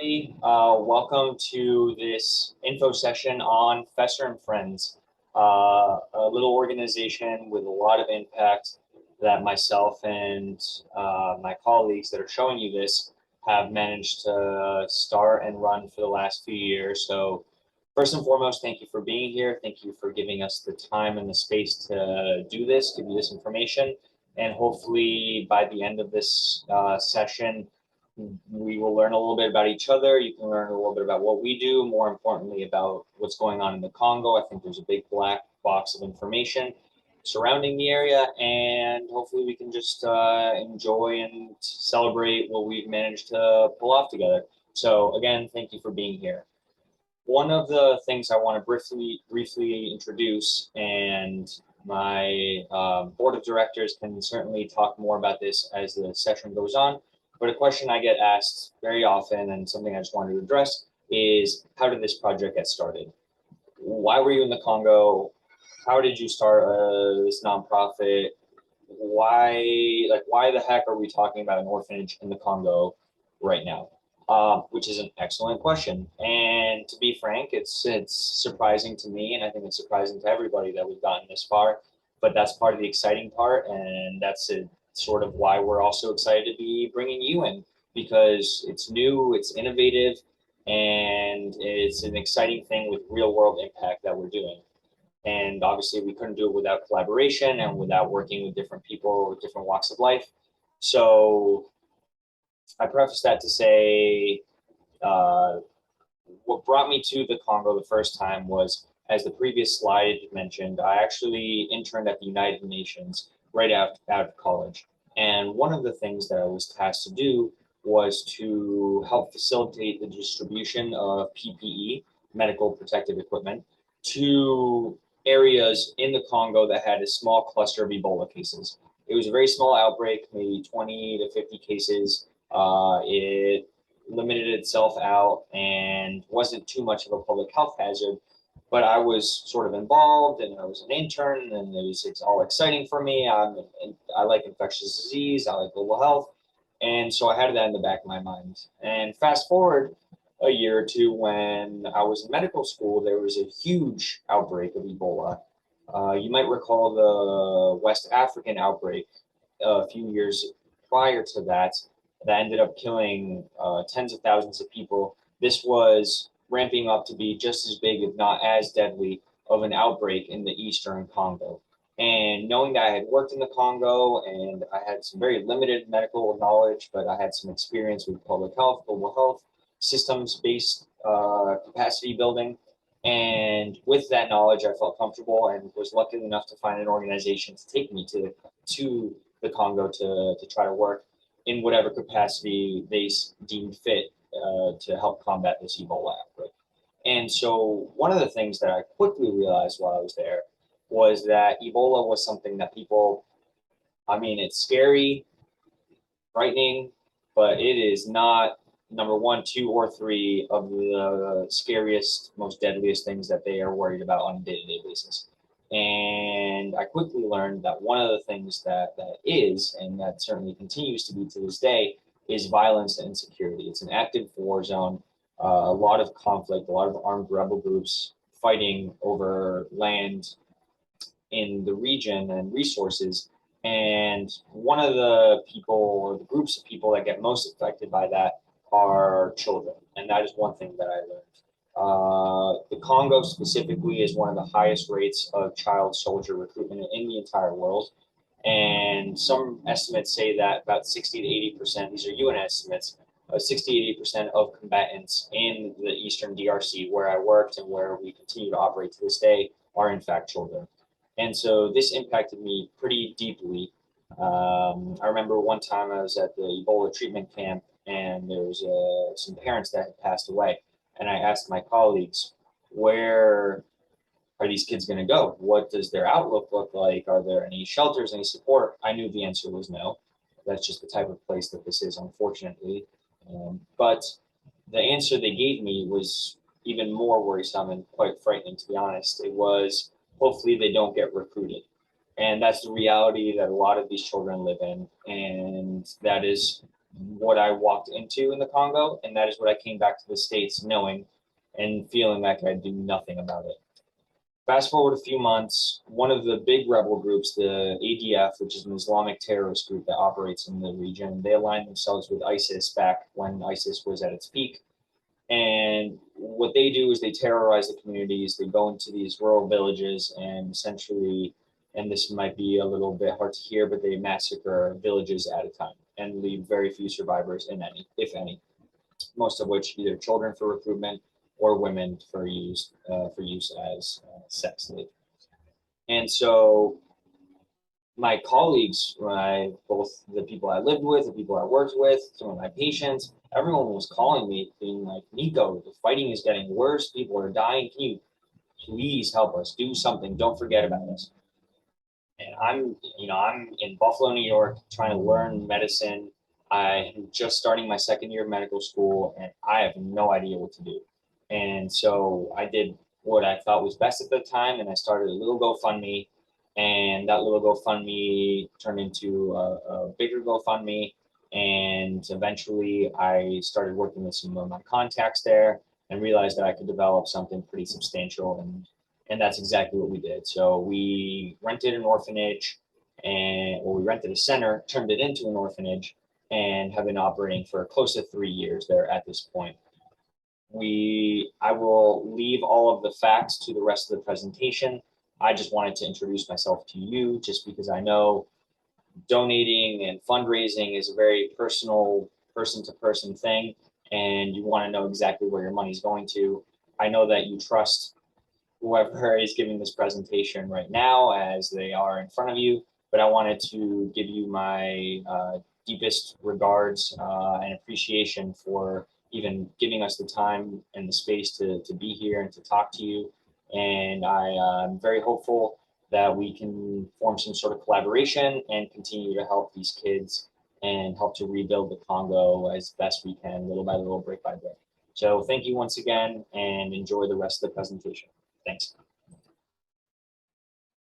everybody. Welcome to this info session on Fester and Friends, a little organization with a lot of impact that myself and my colleagues that are showing you this have managed to start and run for the last few years. So first and foremost, thank you for being here. Thank you for giving us the time and the space to do this, give you this information. And hopefully by the end of this session, we will learn a little bit about each other. You can learn a little bit about what we do, more importantly, about what's going on in the Congo. I think there's a big black box of information surrounding the area, and hopefully we can just enjoy and celebrate what we've managed to pull off together. So again, thank you for being here. One of the things I want to briefly introduce, and my board of directors can certainly talk more about this as the session goes on, but a question I get asked very often and something I just wanted to address is, how did this project get started? Why were you in the Congo? How did you start this nonprofit? Why the heck are we talking about an orphanage in the Congo right now? Which is an excellent question. And to be frank, it's surprising to me, and I think it's surprising to everybody that we've gotten this far. But that's part of the exciting part, and that's sort of why we're also excited to be bringing you in, because it's new, it's innovative, and it's an exciting thing with real world impact that we're doing. And obviously we couldn't do it without collaboration and without working with different people with different walks of life. So I preface that to say, what brought me to the Congo the first time was, as the previous slide mentioned, I actually interned at the United Nations right out of college. And one of the things that I was tasked to do was to help facilitate the distribution of PPE, medical protective equipment, to areas in the Congo that had a small cluster of Ebola cases. It was a very small outbreak, maybe 20 to 50 cases. It limited itself out and wasn't too much of a public health hazard, but I was sort of involved, and I was an intern, and it's all exciting for me. I like infectious disease, I like global health, and so I had that in the back of my mind. And fast forward a year or two, when I was in medical school, there was a huge outbreak of Ebola. You might recall the West African outbreak a few years prior to that ended up killing tens of thousands of people. This was ramping up to be just as big, if not as deadly, of an outbreak in the Eastern Congo. And knowing that I had worked in the Congo and I had some very limited medical knowledge, but I had some experience with public health, global health, systems-based capacity building. And with that knowledge, I felt comfortable and was lucky enough to find an organization to take me to the Congo to try to work in whatever capacity they deemed fit to help combat this Ebola outbreak. And so one of the things that I quickly realized while I was there was that Ebola was something that people, it's scary, frightening, but it is not number one, two, or three of the scariest, most deadliest things that they are worried about on a day-to-day basis. And I quickly learned that one of the things that is, and that certainly continues to be to this day, is violence and insecurity. It's an active war zone, a lot of conflict, a lot of armed rebel groups fighting over land in the region and resources. And one of the people, or the groups of people that get most affected by that, are children. And that is one thing that I learned. The Congo specifically is one of the highest rates of child soldier recruitment in the entire world. And some estimates say that about 60 to 80%, these are UN estimates, 60 to 80% of combatants in the Eastern DRC, where I worked and where we continue to operate to this day, are in fact children. And so this impacted me pretty deeply. I remember one time I was at the Ebola treatment camp, and there was some parents that had passed away. And I asked my colleagues, where are these kids going to go? What does their outlook look like? Are there any shelters, any support? I knew the answer was no. That's just the type of place that this is, unfortunately. But the answer they gave me was even more worrisome and quite frightening, to be honest. It was, hopefully they don't get recruited. And that's the reality that a lot of these children live in. And that is what I walked into in the Congo, and that is what I came back to the States knowing and feeling like I'd do nothing about it. Fast forward a few months, one of the big rebel groups, the ADF, which is an Islamic terrorist group that operates in the region, they aligned themselves with ISIS back when ISIS was at its peak. And what they do is they terrorize the communities. They go into these rural villages and essentially, and this might be a little bit hard to hear, but they massacre villages at a time and leave very few survivors, in any, if any, most of which either children for recruitment or women for use as sex slave. And so my colleagues, both the people I lived with, the people I worked with, some of my patients, everyone was calling me, being like, "Nico, the fighting is getting worse. People are dying. Can you please help us? Do something. Don't forget about us." And I'm in Buffalo, New York, trying to learn medicine. I'm just starting my second year of medical school, and I have no idea what to do. And so I did what I thought was best at the time, and I started a little GoFundMe, and that little GoFundMe turned into a bigger GoFundMe, and eventually I started working with some of my contacts there and realized that I could develop something pretty substantial, and that's exactly what we did. So we rented an orphanage, we rented a center, turned it into an orphanage, and have been operating for close to 3 years there at this point. I will leave all of the facts to the rest of the presentation. I just wanted to introduce myself to you just because I know donating and fundraising is a very personal, person to person thing, and you want to know exactly where your money's going to. I know that you trust whoever is giving this presentation right now as they are in front of you, but I wanted to give you my deepest regards and appreciation for even giving us the time and the space to be here and to talk to you. And I'm very hopeful that we can form some sort of collaboration and continue to help these kids and help to rebuild the Congo as best we can, little by little, brick by brick. So thank you once again, and enjoy the rest of the presentation. Thanks.